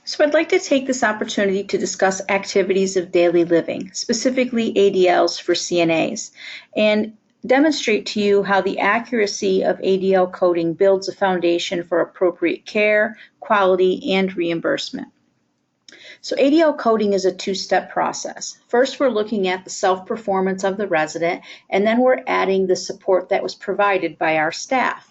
So I'd like to take this opportunity to discuss activities of daily living, specifically ADLs for CNAs, and demonstrate to you how the accuracy of ADL coding builds a foundation for appropriate care, quality, and reimbursement. So ADL coding is a two-step process. First, we're looking at the self-performance of the resident, and then we're adding the support that was provided by our staff.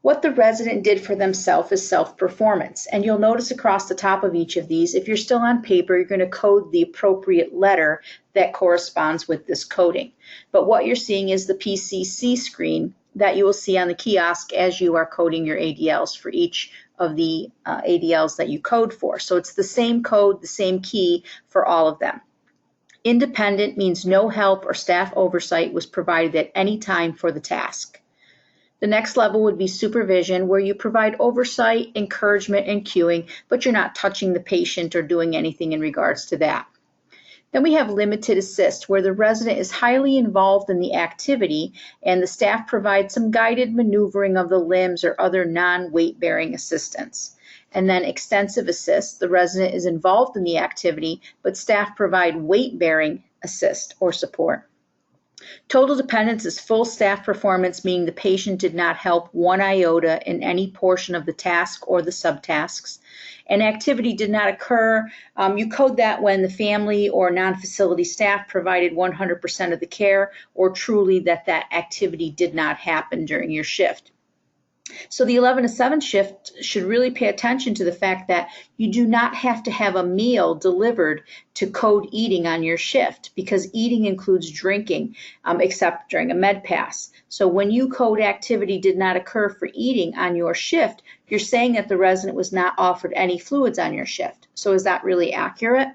What the resident did for themselves is self-performance, and you'll notice across the top of each of these, if you're still on paper, you're going to code the appropriate letter that corresponds with this coding. But what you're seeing is the PCC screen that you will see on the kiosk as you are coding your ADLs for each of the ADLs that you code for. So it's the same code, the same key for all of them. Independent means no help or staff oversight was provided at any time for the task. The next level would be supervision, where you provide oversight, encouragement, and cueing, but you're not touching the patient or doing anything in regards to that. Then we have limited assist, where the resident is highly involved in the activity and the staff provides some guided maneuvering of the limbs or other non-weight-bearing assistance. And then extensive assist, the resident is involved in the activity, but staff provide weight-bearing assist or support. Total dependence is full staff performance, meaning the patient did not help one iota in any portion of the task or the subtasks. And activity did not occur. You code that when the family or non-facility staff provided 100% of the care, or truly that activity did not happen during your shift. So the 11 to 7 shift should really pay attention to the fact that you do not have to have a meal delivered to code eating on your shift, because eating includes drinking, except during a med pass. So when you code activity did not occur for eating on your shift, you're saying that the resident was not offered any fluids on your shift. So is that really accurate?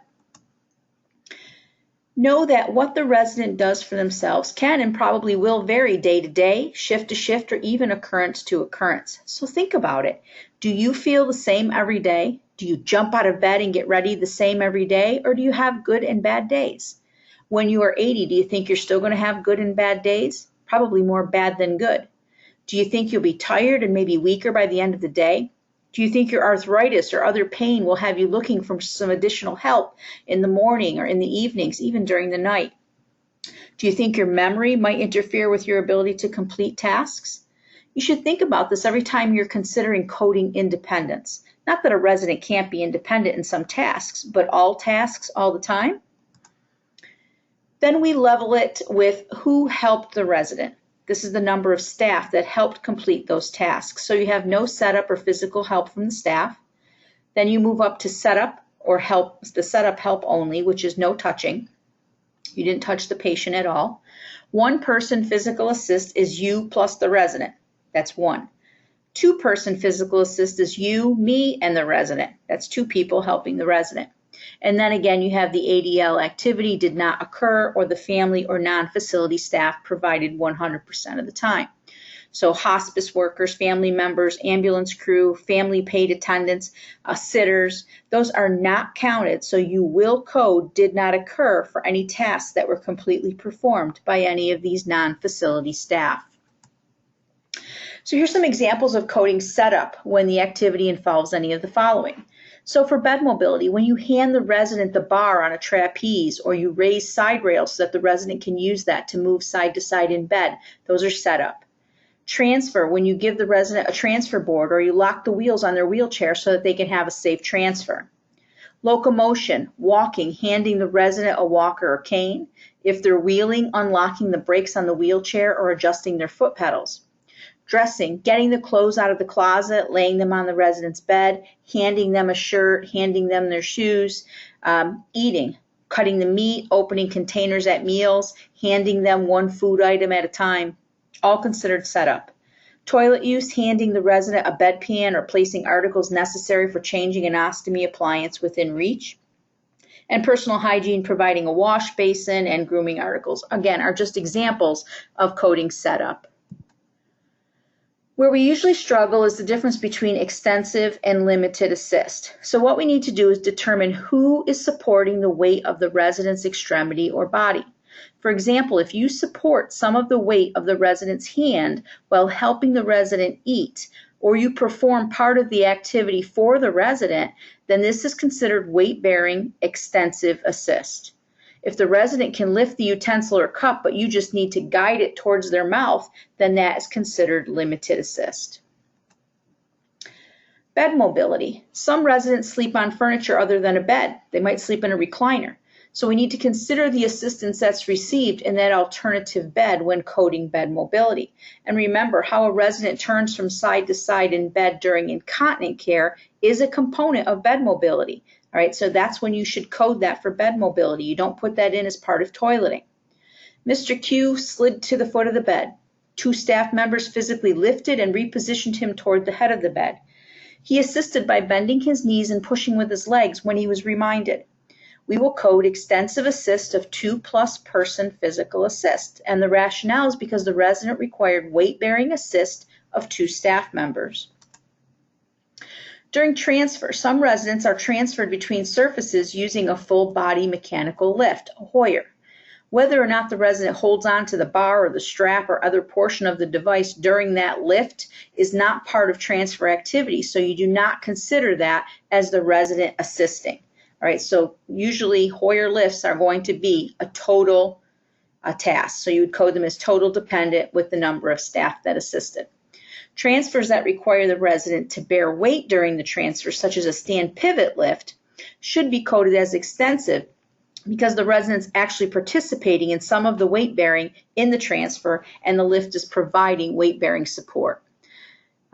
Know that what the resident does for themselves can and probably will vary day to day, shift to shift, or even occurrence to occurrence. So think about it. Do you feel the same every day? Do you jump out of bed and get ready the same every day, or do you have good and bad days? When you are 80, do you think you're still going to have good and bad days? Probably more bad than good. Do you think you'll be tired and maybe weaker by the end of the day? Do you think your arthritis or other pain will have you looking for some additional help in the morning or in the evenings, even during the night? Do you think your memory might interfere with your ability to complete tasks? You should think about this every time you're considering coding independence. Not that a resident can't be independent in some tasks, but all tasks all the time? Then we level it with who helped the resident. This is the number of staff that helped complete those tasks. So you have no setup or physical help from the staff. Then you move up to setup or help, the setup help only, which is no touching. You didn't touch the patient at all. One person physical assist is you plus the resident. That's one. Two-person physical assist is you, me, and the resident. That's two people helping the resident. And then again, you have the ADL activity did not occur, or the family or non-facility staff provided 100% of the time. So hospice workers, family members, ambulance crew, family paid attendants, sitters, those are not counted. So you will code did not occur for any tasks that were completely performed by any of these non-facility staff. So here's some examples of coding setup when the activity involves any of the following. So for bed mobility, when you hand the resident the bar on a trapeze, or you raise side rails so that the resident can use that to move side to side in bed, those are set up. Transfer, when you give the resident a transfer board, or you lock the wheels on their wheelchair so that they can have a safe transfer. Locomotion, walking, handing the resident a walker or cane. If they're wheeling, unlocking the brakes on the wheelchair or adjusting their foot pedals. Dressing, getting the clothes out of the closet, laying them on the resident's bed, handing them a shirt, handing them their shoes. Eating, cutting the meat, opening containers at meals, handing them one food item at a time, all considered setup. Toilet use, handing the resident a bedpan or placing articles necessary for changing an ostomy appliance within reach. And personal hygiene, providing a wash basin and grooming articles, again, are just examples of coding setup. Where we usually struggle is the difference between extensive and limited assist. So what we need to do is determine who is supporting the weight of the resident's extremity or body. For example, if you support some of the weight of the resident's hand while helping the resident eat, or you perform part of the activity for the resident, then this is considered weight-bearing extensive assist. If the resident can lift the utensil or cup, but you just need to guide it towards their mouth, then that is considered limited assist. Bed mobility. Some residents sleep on furniture other than a bed. They might sleep in a recliner. So we need to consider the assistance that's received in that alternative bed when coding bed mobility. And remember, how a resident turns from side to side in bed during incontinent care is a component of bed mobility. All right, so that's when you should code that for bed mobility. You don't put that in as part of toileting. Mr. Q slid to the foot of the bed. 2 staff members physically lifted and repositioned him toward the head of the bed. He assisted by bending his knees and pushing with his legs when he was reminded. We will code extensive assist of 2+ person physical assist, and the rationale is because the resident required weight-bearing assist of 2 staff members. During transfer, some residents are transferred between surfaces using a full-body mechanical lift, a Hoyer. Whether or not the resident holds on to the bar or the strap or other portion of the device during that lift is not part of transfer activity, so you do not consider that as the resident assisting. All right, so usually Hoyer lifts are going to be a total task, so you would code them as total dependent with the number of staff that assisted. Transfers that require the resident to bear weight during the transfer, such as a stand pivot lift, should be coded as extensive because the resident's actually participating in some of the weight bearing in the transfer and the lift is providing weight bearing support.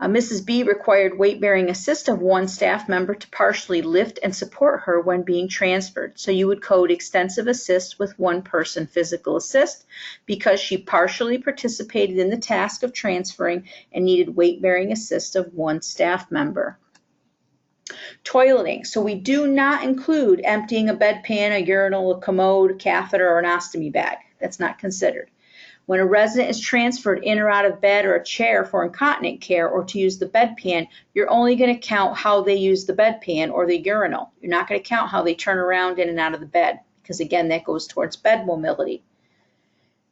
Mrs. B required weight-bearing assist of 1 staff member to partially lift and support her when being transferred. So you would code extensive assist with 1 person physical assist because she partially participated in the task of transferring and needed weight-bearing assist of 1 staff member. Toileting. So we do not include emptying a bedpan, a urinal, a commode, a catheter, or an ostomy bag. That's not considered. When a resident is transferred in or out of bed or a chair for incontinent care or to use the bedpan, you're only going to count how they use the bedpan or the urinal. You're not going to count how they turn around in and out of the bed because, again, that goes towards bed mobility.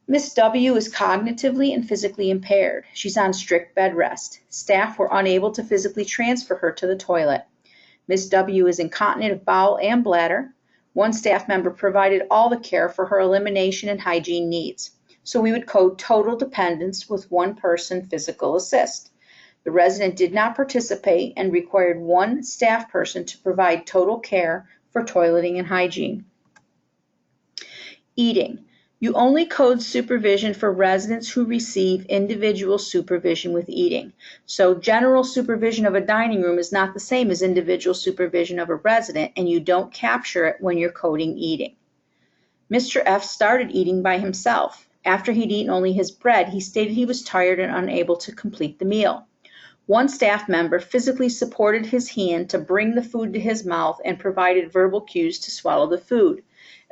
Miss W is cognitively and physically impaired. She's on strict bed rest. Staff were unable to physically transfer her to the toilet. Miss W is incontinent of bowel and bladder. 1 staff member provided all the care for her elimination and hygiene needs. So we would code total dependence with 1 person physical assist. The resident did not participate and required 1 staff person to provide total care for toileting and hygiene. Eating. You only code supervision for residents who receive individual supervision with eating. So general supervision of a dining room is not the same as individual supervision of a resident, and you don't capture it when you're coding eating. Mr. F started eating by himself. After he'd eaten only his bread, he stated he was tired and unable to complete the meal. 1 staff member physically supported his hand to bring the food to his mouth and provided verbal cues to swallow the food.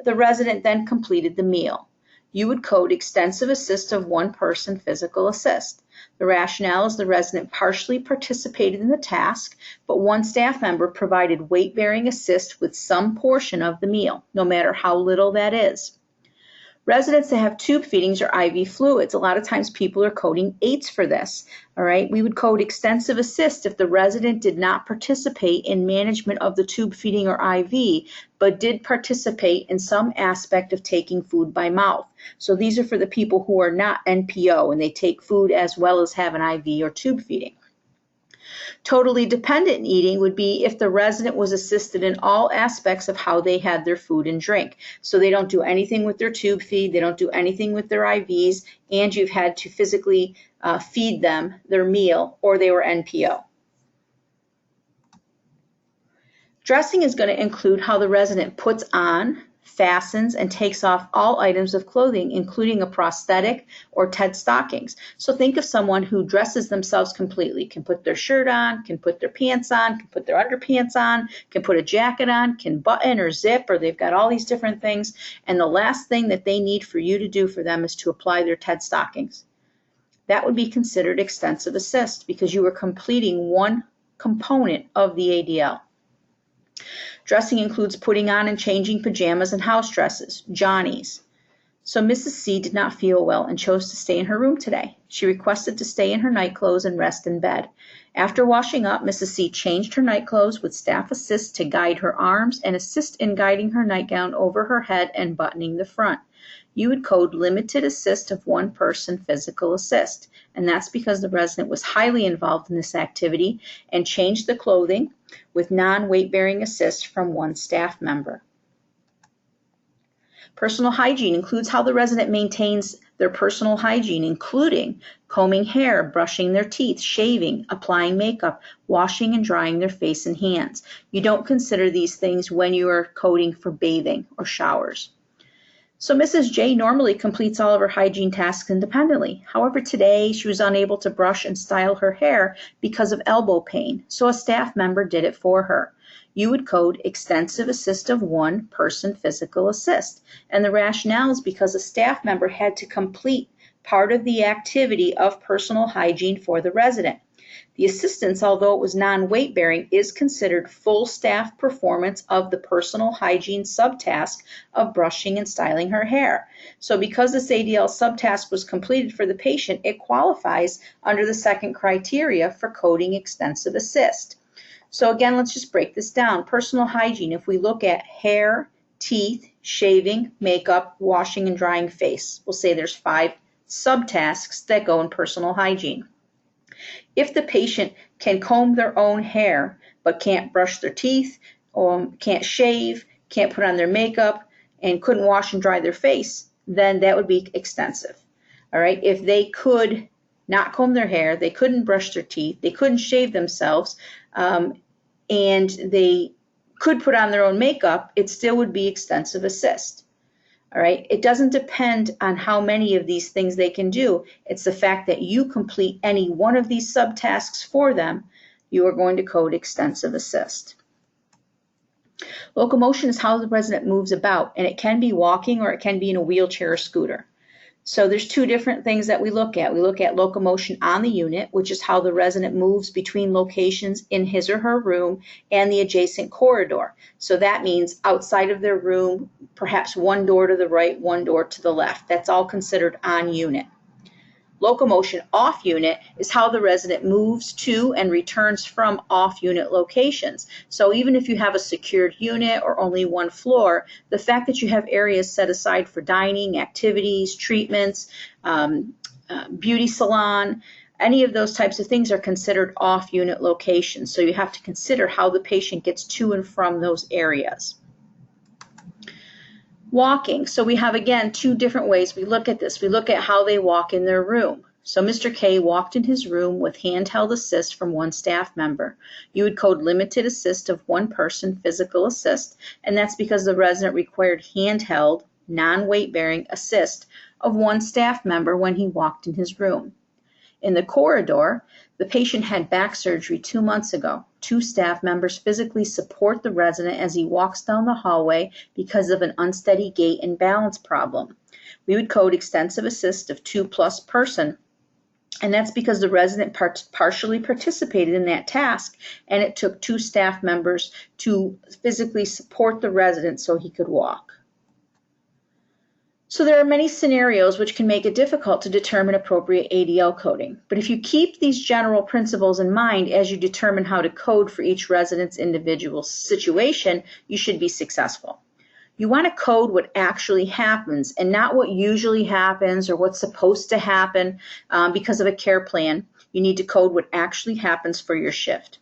The resident then completed the meal. You would code extensive assist of 1 person physical assist. The rationale is the resident partially participated in the task, but 1 staff member provided weight-bearing assist with some portion of the meal, no matter how little that is. Residents that have tube feedings or IV fluids, a lot of times people are coding 8s for this. All right, we would code extensive assist if the resident did not participate in management of the tube feeding or IV, but did participate in some aspect of taking food by mouth. So these are for the people who are not NPO and they take food as well as have an IV or tube feeding. Totally dependent eating would be if the resident was assisted in all aspects of how they had their food and drink. So they don't do anything with their tube feed, they don't do anything with their IVs, and you've had to physically feed them their meal, or they were NPO. Dressing is going to include how the resident puts on, fastens, and takes off all items of clothing, including a prosthetic or TED stockings. So think of someone who dresses themselves completely, can put their shirt on, can put their pants on, can put their underpants on, can put a jacket on, can button or zip, or they've got all these different things. And the last thing that they need for you to do for them is to apply their TED stockings. That would be considered extensive assist because you were completing 1 component of the ADL. Dressing includes putting on and changing pajamas and house dresses, johnnies. So Mrs. C did not feel well and chose to stay in her room today. She requested to stay in her night clothes and rest in bed. After washing up, Mrs. C changed her night clothes with staff assist to guide her arms and assist in guiding her nightgown over her head and buttoning the front. You would code limited assist of one person physical assist, and that's because the resident was highly involved in this activity and changed the clothing with non-weight-bearing assist from one staff member. Personal hygiene includes how the resident maintains their personal hygiene, including combing hair, brushing their teeth, shaving, applying makeup, washing and drying their face and hands. You don't consider these things when you are coding for bathing or showers. So Mrs. J normally completes all of her hygiene tasks independently. However, today she was unable to brush and style her hair because of elbow pain, so a staff member did it for her. You would code extensive assist of one person physical assist. And the rationale is because a staff member had to complete part of the activity of personal hygiene for the resident. The assistance, although it was non-weight bearing, is considered full staff performance of the personal hygiene subtask of brushing and styling her hair. So because this ADL subtask was completed for the patient, it qualifies under the second criteria for coding extensive assist. So again, let's just break this down. Personal hygiene, if we look at hair, teeth, shaving, makeup, washing and drying face, we'll say there's 5 subtasks that go in personal hygiene. If the patient can comb their own hair but can't brush their teeth, or can't shave, can't put on their makeup, and couldn't wash and dry their face, then that would be extensive. All right, if they could not comb their hair, they couldn't brush their teeth, they couldn't shave themselves, and they could put on their own makeup, it still would be extensive assist. All right, it doesn't depend on how many of these things they can do. It's the fact that you complete any one of these subtasks for them, you are going to code extensive assist. Locomotion is how the resident moves about, and it can be walking or it can be in a wheelchair or scooter. So there's 2 different things that we look at. We look at locomotion on the unit, which is how the resident moves between locations in his or her room and the adjacent corridor. So that means outside of their room, perhaps one door to the right, one door to the left. That's all considered on unit. Locomotion off unit is how the resident moves to and returns from off unit locations. So even if you have a secured unit or only one floor, the fact that you have areas set aside for dining, activities, treatments, beauty salon, any of those types of things are considered off unit locations. So you have to consider how the patient gets to and from those areas. Walking. So we have, again, 2 different ways we look at this. We look at how they walk in their room. So Mr. K walked in his room with handheld assist from one staff member. You would code limited assist of one person physical assist, and that's because the resident required handheld, non-weight bearing assist of one staff member when he walked in his room. In the corridor, the patient had back surgery 2 months ago. 2 staff members physically support the resident as he walks down the hallway because of an unsteady gait and balance problem. We would code extensive assist of 2+ person, and that's because the resident partially participated in that task, and it took 2 staff members to physically support the resident so he could walk. So there are many scenarios which can make it difficult to determine appropriate ADL coding. But if you keep these general principles in mind as you determine how to code for each resident's individual situation, you should be successful. You want to code what actually happens and not what usually happens or what's supposed to happen because of a care plan. You need to code what actually happens for your shift.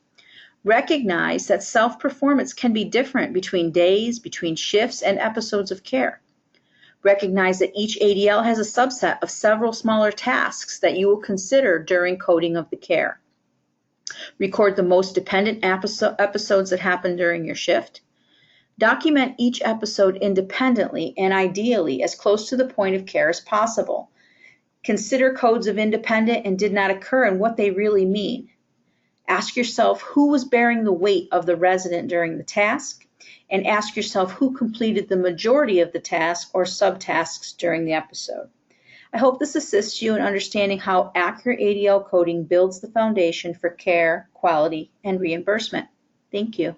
Recognize that self-performance can be different between days, between shifts, and episodes of care. Recognize that each ADL has a subset of several smaller tasks that you will consider during coding of the care. Record the most dependent episodes that happen during your shift. Document each episode independently and ideally as close to the point of care as possible. Consider codes of independent and did not occur and what they really mean. Ask yourself who was bearing the weight of the resident during the task, and ask yourself who completed the majority of the task or subtasks during the episode. I hope this assists you in understanding how accurate ADL coding builds the foundation for care, quality, and reimbursement. Thank you.